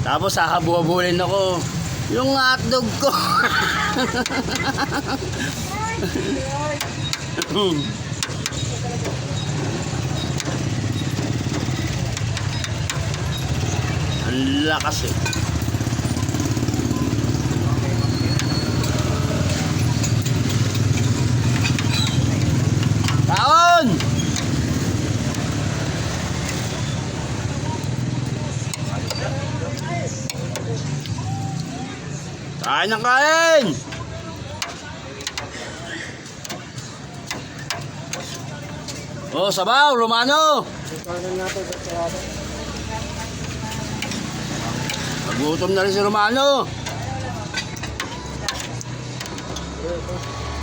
Tapos hahabulin ako. Yung hotdog ko. Ang lakas eh. Taon! Kain ng kain! Oh, sabaw, Romano! Nagutom na rin si Romano.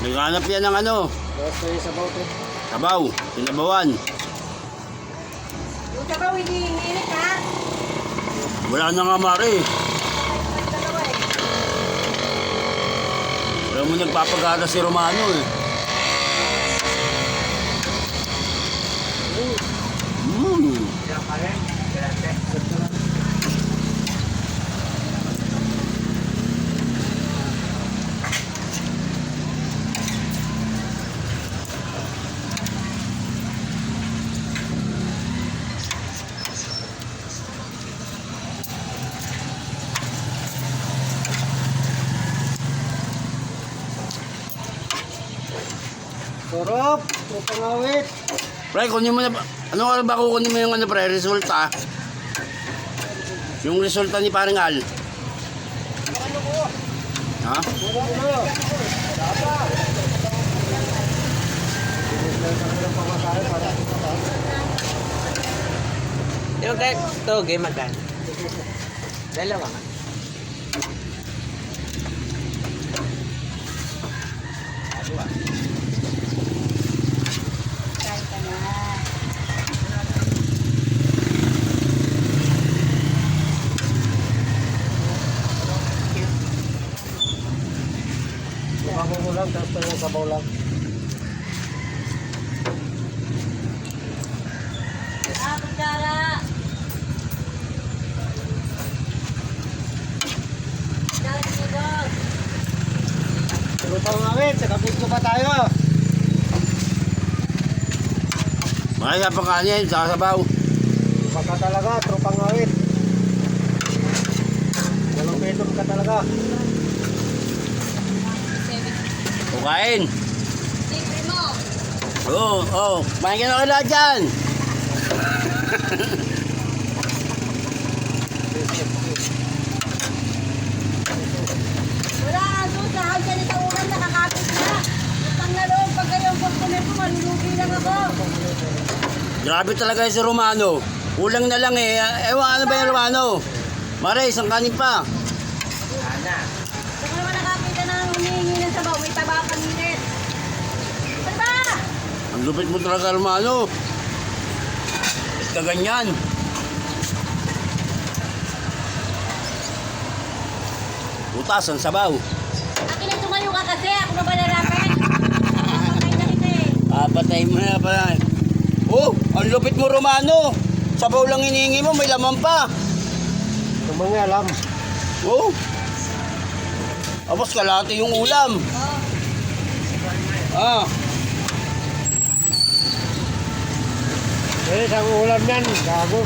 Naghanap yan ng ano? Sabaw, sinabawan. Yung sabaw, hindi init ha? Wala na nga mare. Alam mo nagpapagana si Romano eh. Sarap, pangawit. Pre, kunin mo na ba? Ano ka ba kukunin mo yung ano pre, resulta? Yung resulta ni Parang Al. Ha? Yung kahit ito, game magkano? Dalawa nga. Kain ka na. Bago mo lang, tapos ito yung sabaw lang. Ah, kutsara. Dahil dito. Puro pangawit, sa kapit ko pa tayo. Makaya pa kanin, sa sabaw. Baka talaga, tropang awit. Walang beton ka talaga. Kukain. Libre mo. Oo, oo. Kumain ka na kala dyan. Wala ka doon. Sahag ka nito ulan. Nakakapit na. Utang na loob. Pag kayong customer ko, malulugi lang ako. Grabe talaga yung si Romano. Kulang na lang eh. Ewan, ano ba yung Romano? Mare, isang kanin pa. Saka naman nakakita na humihingi ng sabaw. May taba pang init. Ano ba? Ang lupit mo talaga, Romano. Basta ganyan. Utas ang sabaw. Akin na tumayo ka kasi. Ako na ba lalapit? Papatay na kita eh. Papatay mo na pala. Oh, ang lupit mo, Romano. Sabaw lang hinihingi mo, may laman pa. Ito mga alam. Oh. Tapos kalahati yung ulam. Ah. Eh, sa ulam yan, gago.